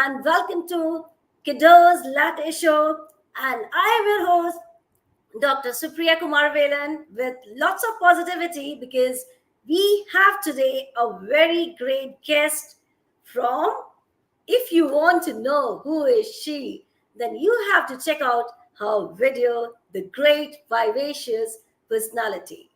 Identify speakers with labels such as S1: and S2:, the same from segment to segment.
S1: and welcome to KUDOS Latte show. And I am your host, Dr. Supriya Kumaravelan, with lots of positivity because we have today a very great guest from. If you want to know who is she, then you have to check out her video, The Great Vivacious Personality.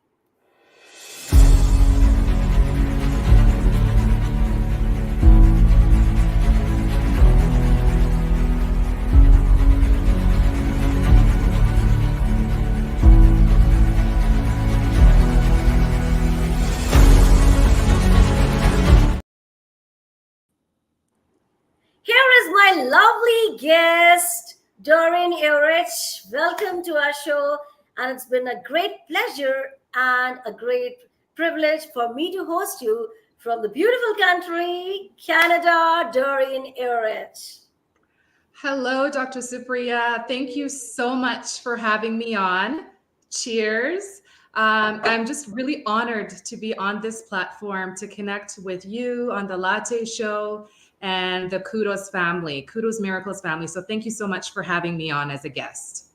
S1: Here is my lovely guest, Doreen Ayorech. Welcome to our show, and it's been a great pleasure and a great privilege for me to host you from the beautiful country, Canada, Doreen Ayorech.
S2: Hello, Dr. Supriya. Thank you so much for having me on. Cheers. I'm just really honored to be on this platform to connect with you on the Latte Show and the Kudos family, Kudos Miraculous family. So thank you so much for having me on as a guest.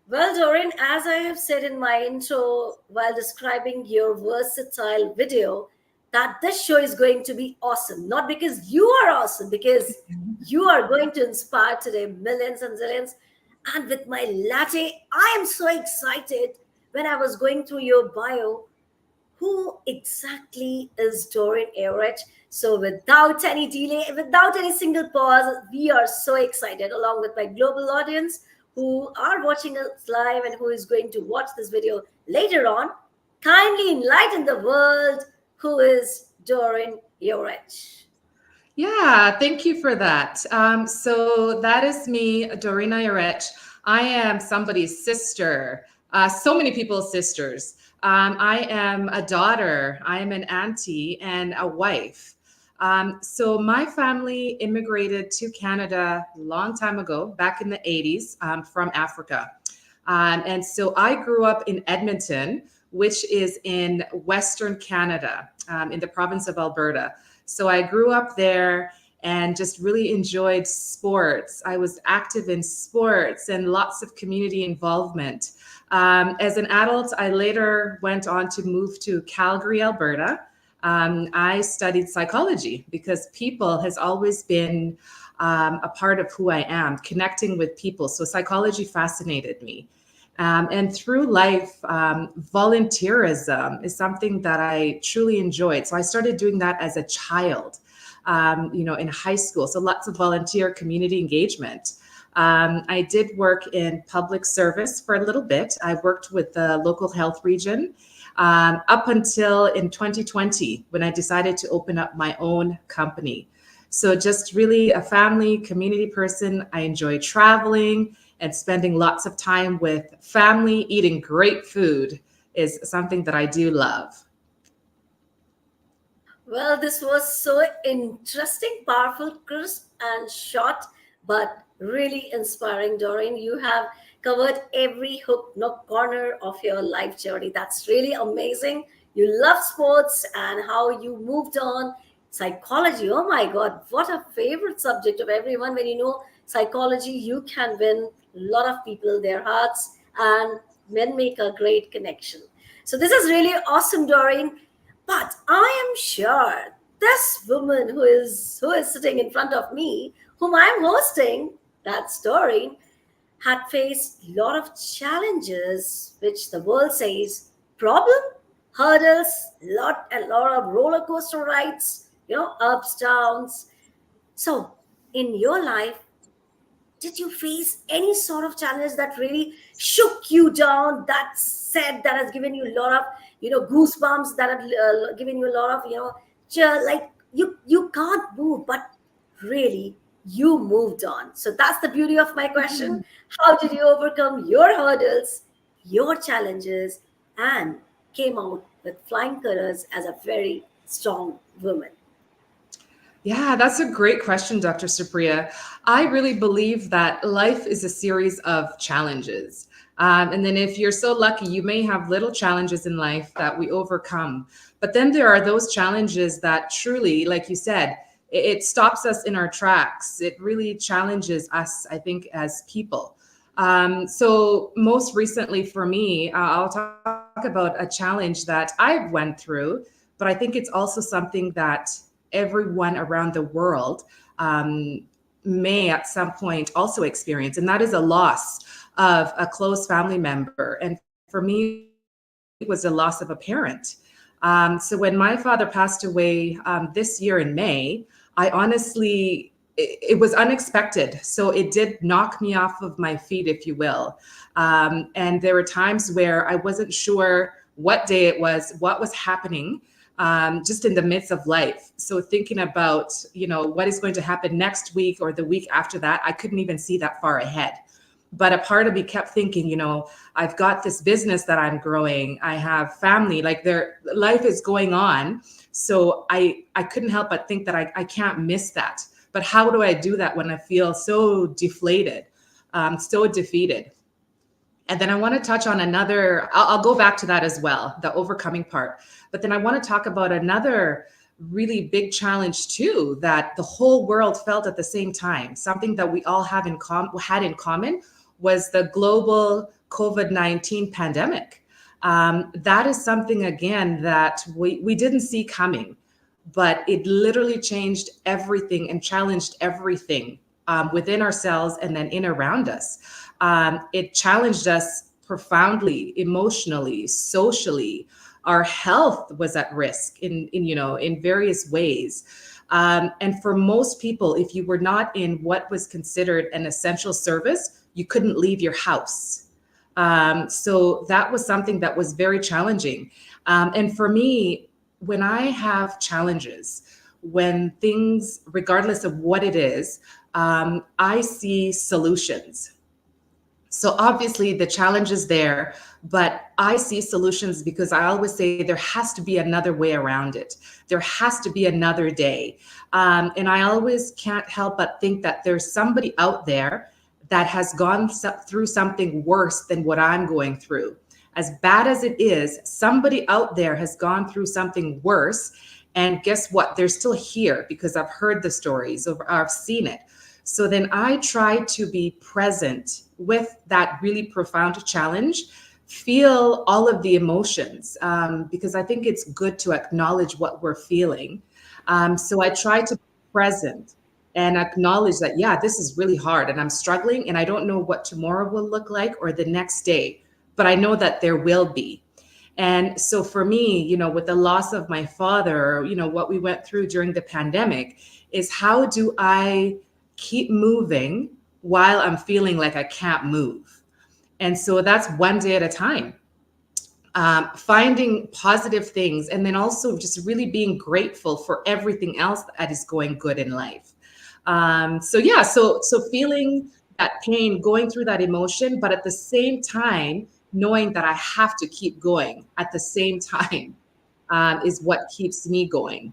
S1: Well, Doreen, as I have said in my intro while describing your versatile video, that this show is going to be awesome. Not because you are awesome, because you are going to inspire today millions and zillions. And with my latte, I am so excited when I was going through your bio. Who exactly is Doreen Ayorech? So without any delay, without any single pause, we are so excited along with my global audience who are watching us live and who is going to watch this video later on. Kindly enlighten the world. Who is Doreen Ayorech?
S2: Yeah, thank you for that. So that is me, Doreen Ayorech. I am somebody's sister, so many people's sisters. I am a daughter, I am an auntie, and a wife. So my family immigrated to Canada a long time ago, back in the 80s, from Africa. And so I grew up in Edmonton, which is in Western Canada, in the province of Alberta. So I grew up there and just really enjoyed sports. I was active in sports and lots of community involvement. As an adult, I later went on to move to Calgary, Alberta. I studied psychology because people has always been a part of who I am, connecting with people. So psychology fascinated me. And through life, volunteerism is something that I truly enjoyed. So I started doing that as a child, in high school. So lots of volunteer community engagement. I did work in public service for a little bit. I worked with the local health region up until in 2020 when I decided to open up my own company. So just really a family, community person. I enjoy traveling and spending lots of time with family. Eating great food is something that I do love.
S1: Well, this was so interesting, powerful, crisp, and short, but really inspiring, Doreen. You have covered every hook, nook, corner of your life journey. That's really amazing. You love sports and how you moved on. Psychology, oh my God, what a favorite subject of everyone. When you know psychology, you can win a lot of people, their hearts, and then make a great connection. So this is really awesome, Doreen. But I am sure this woman who is sitting in front of me, whom I'm hosting, that Doreen, had faced a lot of challenges, which the world says problem, hurdles, a lot of roller coaster rides, ups, downs. So in your life, did you face any sort of challenge that really shook you down, that has given you a lot of goosebumps, that have given you a lot of like you can't move, but really you moved on? So that's the beauty of my question. How did you overcome your hurdles, your challenges, and came out with flying colors as a very strong woman?
S2: Yeah, that's a great question, Dr. Supriya. I really believe that life is a series of challenges. And then if you're so lucky, you may have little challenges in life that we overcome. But then there are those challenges that truly, like you said, it stops us in our tracks. It really challenges us, I think, as people. So most recently for me, I'll talk about a challenge that I've went through, but I think it's also something that everyone around the world may at some point also experience, and that is a loss of a close family member. And for me, it was the loss of a parent. So when my father passed away this year in May, I honestly, it was unexpected. So it did knock me off of my feet, if you will. And there were times where I wasn't sure what day it was, what was happening, just in the midst of life. So thinking about, what is going to happen next week or the week after that, I couldn't even see that far ahead. But a part of me kept thinking, I've got this business that I'm growing. I have family, like life is going on. So I couldn't help but think that I can't miss that. But how do I do that when I feel so deflated, so defeated? And then I want to touch on I'll go back to that as well, the overcoming part. But then I want to talk about another really big challenge too, that the whole world felt at the same time. Something that we all had in common was the global COVID-19 pandemic. That is something, again, that we didn't see coming, but it literally changed everything and challenged everything within ourselves and then in around us. It challenged us profoundly, emotionally, socially. Our health was at risk in various ways. And for most people, if you were not in what was considered an essential service, you couldn't leave your house. So that was something that was very challenging. And for me, when I have challenges, when things, regardless of what it is, I see solutions. So obviously the challenge is there, but I see solutions because I always say there has to be another way around it. There has to be another day. And I always can't help but think that there's somebody out there that has gone through something worse than what I'm going through. As bad as it is, somebody out there has gone through something worse. And guess what? They're still here because I've heard the stories or I've seen it. So then I try to be present with that really profound challenge, feel all of the emotions, because I think it's good to acknowledge what we're feeling. So I try to be present and acknowledge that, yeah, this is really hard and I'm struggling and I don't know what tomorrow will look like or the next day, but I know that there will be. And so for me, with the loss of my father, what we went through during the pandemic is how do I keep moving while I'm feeling like I can't move? And so that's one day at a time. Finding positive things and then also just really being grateful for everything else that is going good in life. So feeling that pain, going through that emotion, but at the same time, knowing that I have to keep going at the same time is what keeps me going.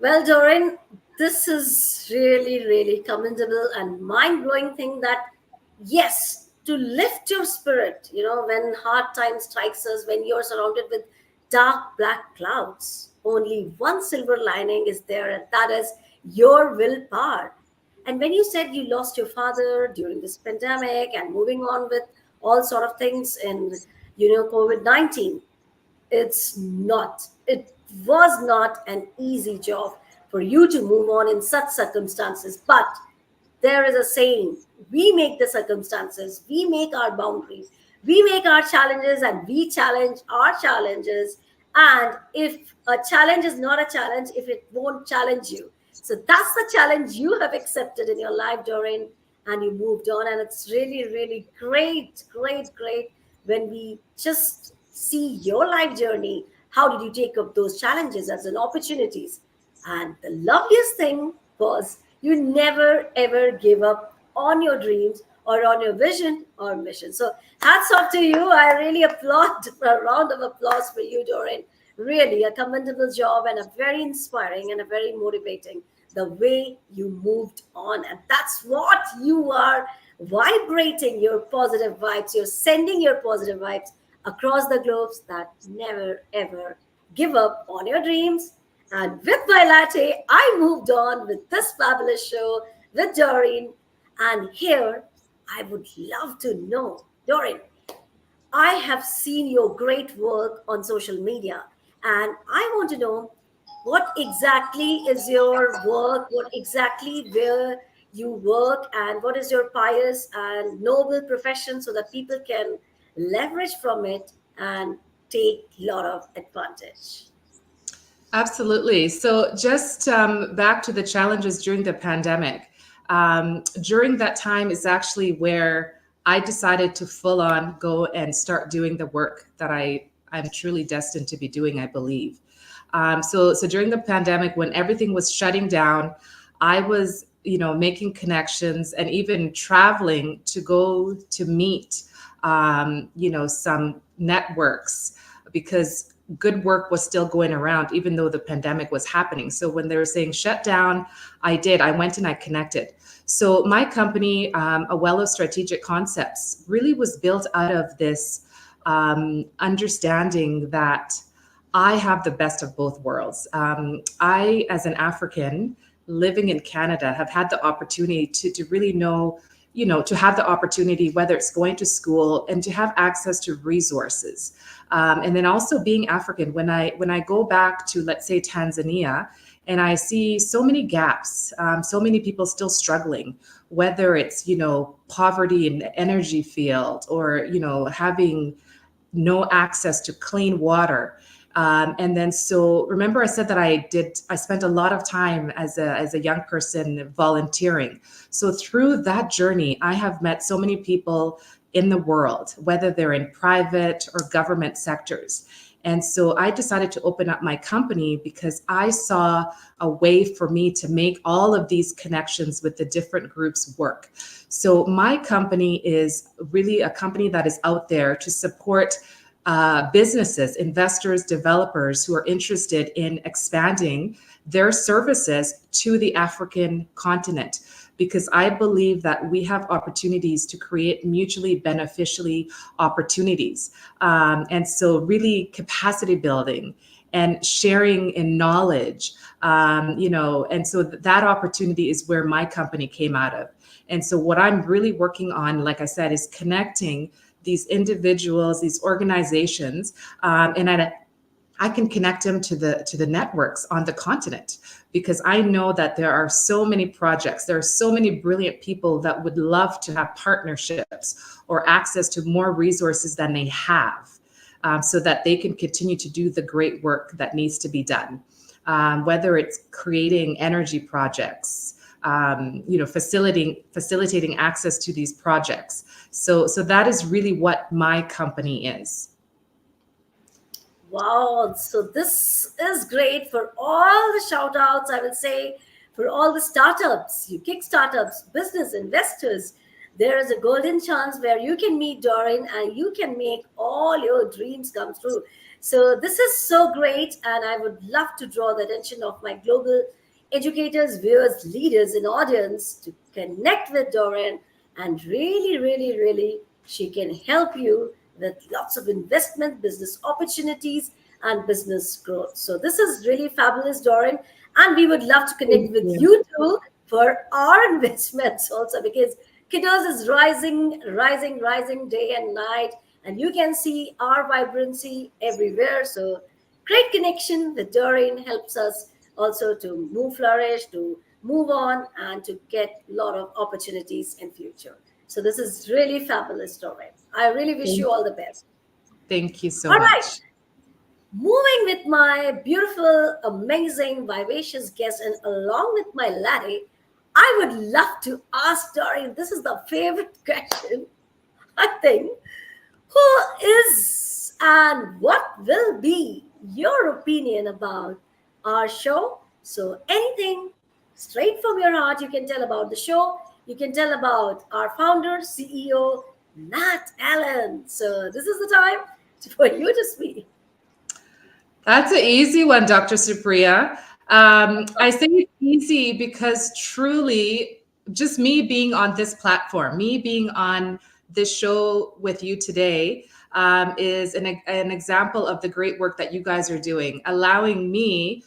S1: Well, Doreen, this is really, really commendable and mind-blowing thing that, yes, to lift your spirit, when hard times strikes us, when you're surrounded with dark black clouds, only one silver lining is there, and that is your willpower. And when you said you lost your father during this pandemic and moving on with all sort of things in, COVID-19, it was not an easy job for you to move on in such circumstances. But there is a saying: we make the circumstances, we make our boundaries, we make our challenges, and we challenge our challenges. And if a challenge is not a challenge, if it won't challenge you, so that's the challenge you have accepted in your life, Doreen, and you moved on. And it's really, really great, great, great when we just see your life journey. How did you take up those challenges as an opportunities? And the loveliest thing was you never ever give up on your dreams or on your vision or mission. So hats off to you. I really applaud, a round of applause for you, Doreen. Really a commendable job and a very inspiring and a very motivating the way you moved on. And that's what you are vibrating your positive vibes. You're sending your positive vibes across the globes that never ever give up on your dreams And with my latte, I moved on with this fabulous show with Doreen. And here, I would love to know, Doreen, I have seen your great work on social media, and I want to know what exactly is your work, what exactly where you work, and what is your pious and noble profession so that people can leverage from it and take a lot of advantage.
S2: Absolutely. So, just back to the challenges during the pandemic. During that time is actually where I decided to full on go and start doing the work that I'm truly destined to be doing, I believe. So during the pandemic, when everything was shutting down, I was, making connections and even traveling to go to meet, some networks because good work was still going around, even though the pandemic was happening. So when they were saying shut down, I went and I connected. So my company, A Well of Strategic Concepts, really was built out of this understanding that I have the best of both worlds. I, as an African living in Canada, have had the opportunity to really know, to have the opportunity, whether it's going to school and to have access to resources. And then also being African, when I go back to, let's say, Tanzania, and I see so many gaps, so many people still struggling, whether it's, poverty in the energy field or, having no access to clean water. And then, so remember I said that I spent a lot of time as a young person volunteering. So through that journey, I have met so many people in the world, whether they're in private or government sectors. And so I decided to open up my company because I saw a way for me to make all of these connections with the different groups work. So my company is really a company that is out there to support businesses, investors, developers who are interested in expanding their services to the African continent. Because I believe that we have opportunities to create mutually beneficially opportunities. And so really capacity building and sharing in knowledge, and so that opportunity is where my company came out of. And so what I'm really working on, like I said, is connecting these individuals, these organizations, and I can connect them to the networks on the continent, because I know that there are so many projects, there are so many brilliant people that would love to have partnerships or access to more resources than they have, so that they can continue to do the great work that needs to be done, whether it's creating energy projects, facilitating access to these projects. So that is really what my company is.
S1: Wow, so this is great for all the shout outs, I will say, for all the startups, you kick startups, business investors. There is a golden chance where you can meet Doreen and you can make all your dreams come true. So, this is so great, and I would love to draw the attention of my global educators, viewers, leaders, and audience to connect with Doreen, and really, really, really, she can help you with lots of investment, business opportunities, and business growth. So this is really fabulous, Doreen. And we would love to connect
S2: Thank
S1: with
S2: you.
S1: you too for our investments also, because Kiddos is rising, rising, rising day and night. And you can see our vibrancy everywhere. So great connection with Doreen helps us also to move, flourish, to move on, and to get a lot of opportunities in future. So this is really fabulous, Doreen. I really wish you
S2: Thank,
S1: all the best.
S2: thank you so
S1: All right,
S2: much.
S1: moving with my beautiful, amazing, vivacious guest, and along with my laddie, I would love to ask Doreen. This is the favorite question, I think. Who is and what will be your opinion about our show? So, anything straight from your heart, you can tell about the show. You can tell about our founder, CEO, Nat Allen. So, this is the time for you to speak.
S2: That's an easy one, Dr. Supriya. I say it's easy because truly, just me being on this platform, me being on this show with you today, is an example of the great work that you guys are doing, allowing me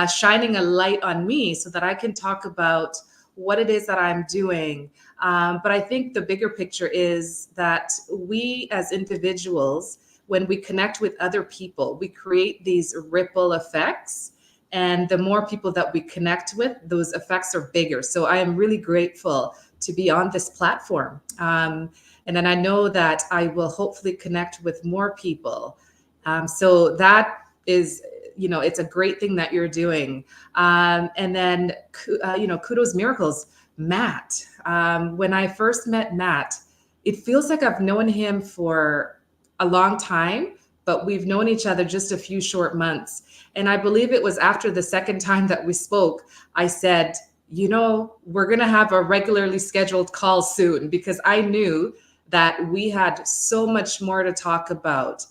S2: shining a light on me so that I can talk about what it is that I'm doing. But I think the bigger picture is that we as individuals, when we connect with other people, we create these ripple effects. And the more people that we connect with, those effects are bigger. So I am really grateful to be on this platform. And then I know that I will hopefully connect with more people. So that is, it's a great thing that you're doing. And then, Kudos Miracles, Matt. When I first met Matt, it feels like I've known him for a long time, but we've known each other just a few short months. And I believe it was after the second time that we spoke, I said, we're going to have a regularly scheduled call soon, because I knew that we had so much more to talk about.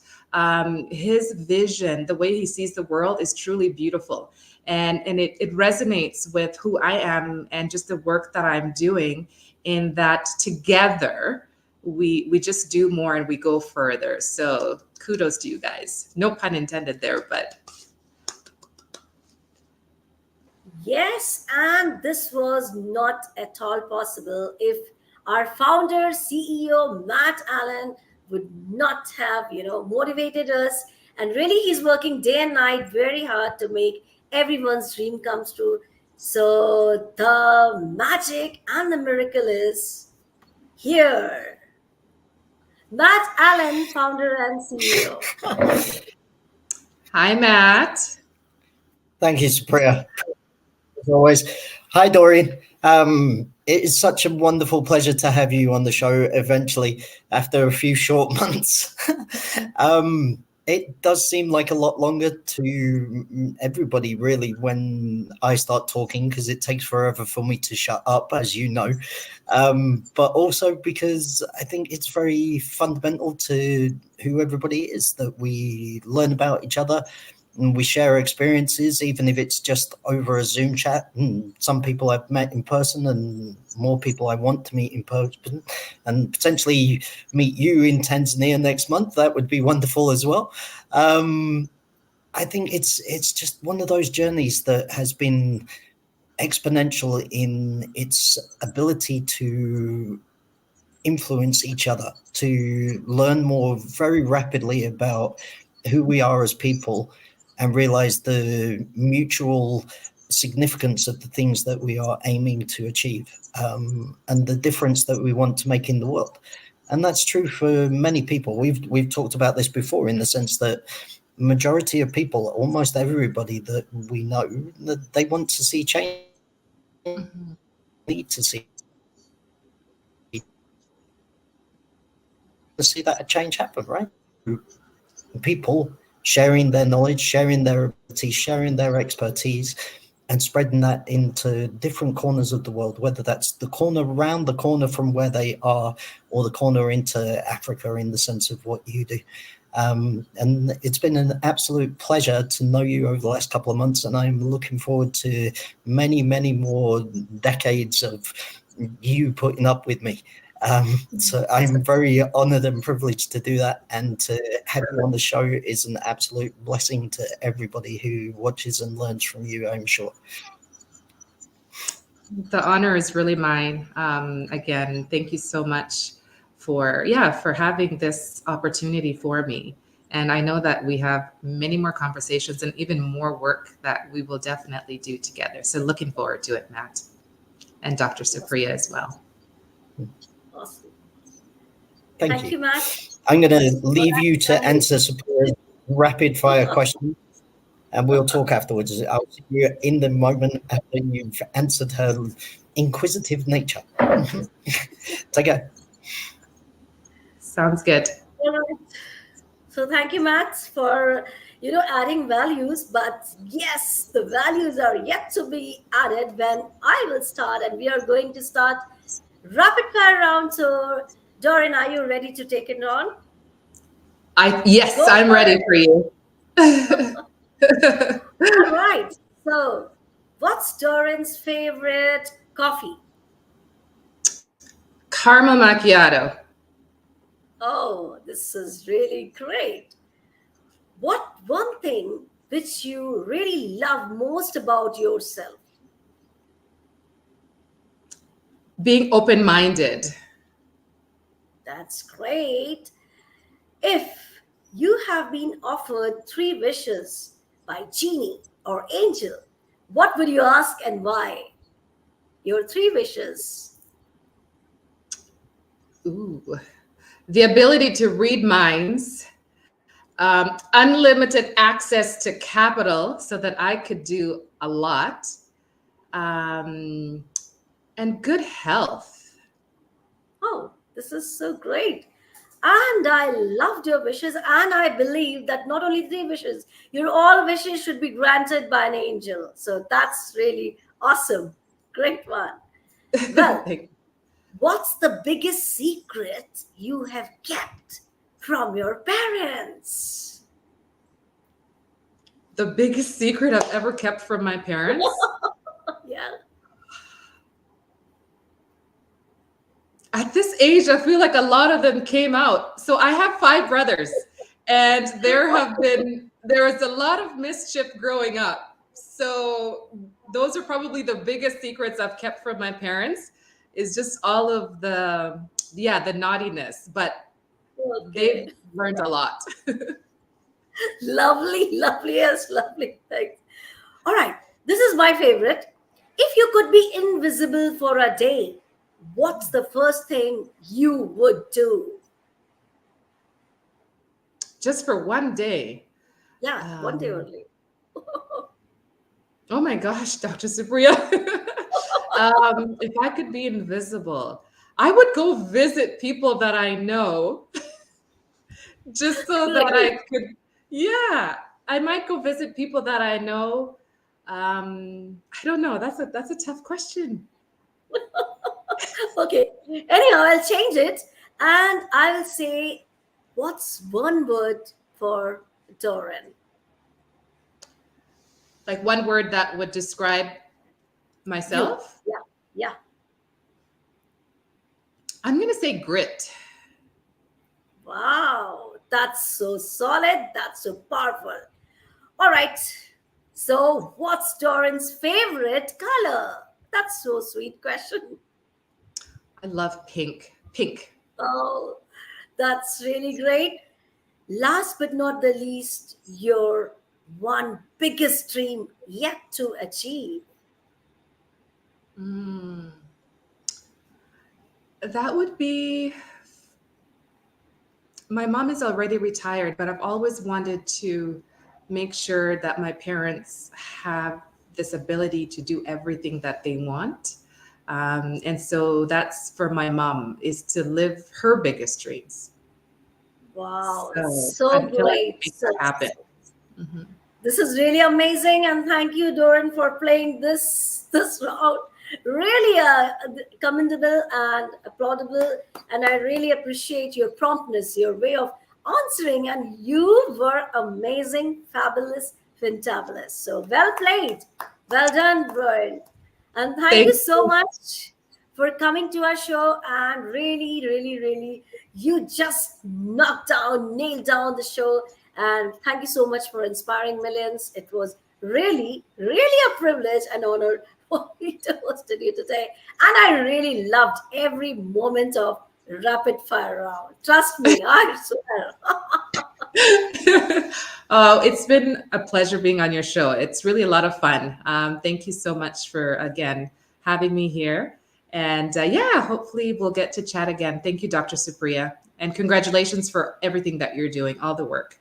S2: His vision, the way he sees the world, is truly beautiful. And it resonates with who I am and just the work that I'm doing, in that together we just do more and we go further. So kudos to you guys. No pun intended there, but.
S1: Yes, and this was not at all possible if our founder, CEO, Matt Allen, would not have, motivated us. And really, he's working day and night very hard to make everyone's dream come true. So the magic and the miracle is here. Matt Allen, founder and CEO.
S2: Hi, Matt.
S3: Thank you, Supriya. As always. Hi, Doreen. It is such a wonderful pleasure to have you on the show eventually after a few short months. It does seem like a lot longer to everybody, really, when I start talking, because it takes forever for me to shut up, as you know. But also because I think it's very fundamental to who everybody is, that we learn about each other and we share experiences, even if it's just over a Zoom chat. And some people I've met in person, and more people I want to meet in person, and potentially meet you in Tanzania next month. That would be wonderful as well. I think it's just one of those journeys that has been exponential in its ability to influence each other, to learn more very rapidly about who we are as people, and realize the mutual significance of the things that we are aiming to achieve, and the difference that we want to make in the world. And that's true for many people. We've talked about this before, in the sense that majority of people, almost everybody that we know, that they want to see change, need to see that change happen, right? People sharing their knowledge, sharing their ability, sharing their expertise, and spreading that into different corners of the world, whether that's the corner around the corner from where they are, or the corner into Africa, in the sense of what you do. And it's been an absolute pleasure to know you over the last couple of months, and I'm looking forward to many, many more decades of you putting up with me. So I'm very honored and privileged to do that, and to have you on the show is an absolute blessing to everybody who watches and learns from you, I'm sure.
S2: The honor is really mine. Again, thank you so much for having this opportunity for me. And I know that we have many more conversations and even more work that we will definitely do together. So looking forward to it, Matt, and Dr. Supriya as well.
S1: Awesome.
S3: Thank you,
S1: Matt.
S3: I'm going to leave you to answer Supriya's rapid fire questions, and we'll talk afterwards. I'll see you in the moment after you've answered her inquisitive nature. Take care.
S2: Sounds good.
S1: All right. So thank you, Matt, for adding values. But yes, the values are yet to be added when I will start, and we are going to start rapid fire round. So Doreen, are you ready to take it on?
S2: Yes, I'm ready for you.
S1: All right. So, what's Doreen's favorite coffee?
S2: Caramel macchiato.
S1: Oh, this is really great. What one thing which you really love most about yourself?
S2: Being open-minded.
S1: That's great. If you have been offered three wishes by genie or angel, what would you ask and why? Your three wishes.
S2: Ooh. The ability to read minds, unlimited access to capital so that I could do a lot, and good health.
S1: Oh, this is so great. And I loved your wishes, and I believe that not only three wishes, your all wishes should be granted by an angel. So that's really awesome. Great one. Well,
S2: Thank-
S1: what's the biggest secret you have kept from your parents?
S2: the biggest secret I've ever kept from my parents.
S1: Yeah.
S2: At this age, I feel like a lot of them came out. So I have 5 brothers, and there was a lot of mischief growing up. So those are probably the biggest secrets I've kept from my parents, is just all of the naughtiness. But
S1: Okay.
S2: they've learned a lot.
S1: Lovely, loveliest, lovely. Thanks. All right. This is my favorite. If you could be invisible for a day, what's the first thing you would do?
S2: Just for one day.
S1: Yeah, one day
S2: Um,
S1: only.
S2: oh my gosh, Dr. Supriya. If I could be invisible, I would go visit people that I know just so that
S1: Really?
S2: I could, yeah, I might go visit people that I know. I don't know. That's a tough question.
S1: Okay. Anyhow, I'll change it and I will say, what's one word for Doran?
S2: Like one word that would describe
S1: You.
S2: myself.
S1: Yeah. Yeah.
S2: I'm gonna say grit.
S1: Wow. That's so solid. That's so powerful. All right. So, what's Doran's favorite color? That's so sweet question.
S2: I love pink. Pink.
S1: Oh, that's really great. Last but not the least, your one biggest dream yet to achieve.
S2: Mm, that would be. My mom is already retired, but I've always wanted to make sure that my parents have this ability to do everything that they want. And so that's for my mom, is to live her biggest dreams.
S1: Wow,
S2: So
S1: so
S2: until I can
S1: great.
S2: make
S1: So,
S2: that happen. Mhm.
S1: this is really amazing, and thank you, Doran, for playing this round. Really commendable and applaudable, and I really appreciate your promptness, your way of answering, and you were amazing, fabulous, fantabulous. So well played, well done, Doran, and thank you
S2: Thank
S1: so
S2: you.
S1: much for coming to our show. And really, really, really, you just knocked down, nailed down the show. And thank you so much for inspiring millions. It was really, really a privilege and honor for me to host you today. And I really loved every moment of rapid fire round. Trust me, I swear.
S2: Oh, it's been a pleasure being on your show. It's really a lot of fun. Thank you so much for, again, having me here. And yeah, hopefully we'll get to chat again. Thank you, Dr. Supriya. And congratulations for everything that you're doing, all the work.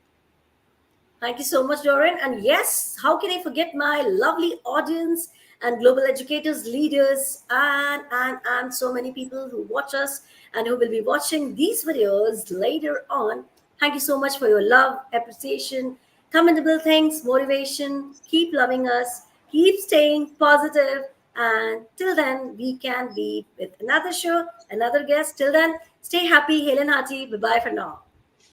S1: Thank you so much, Doreen. And yes, how can I forget my lovely audience and global educators, leaders, and so many people who watch us and who will be watching these videos later on. Thank you so much for your love, appreciation, commendable things, motivation. Keep loving us, keep staying positive, and till then, we can be with another show, another guest. Till then, stay happy, hail and hearty. Bye bye for now.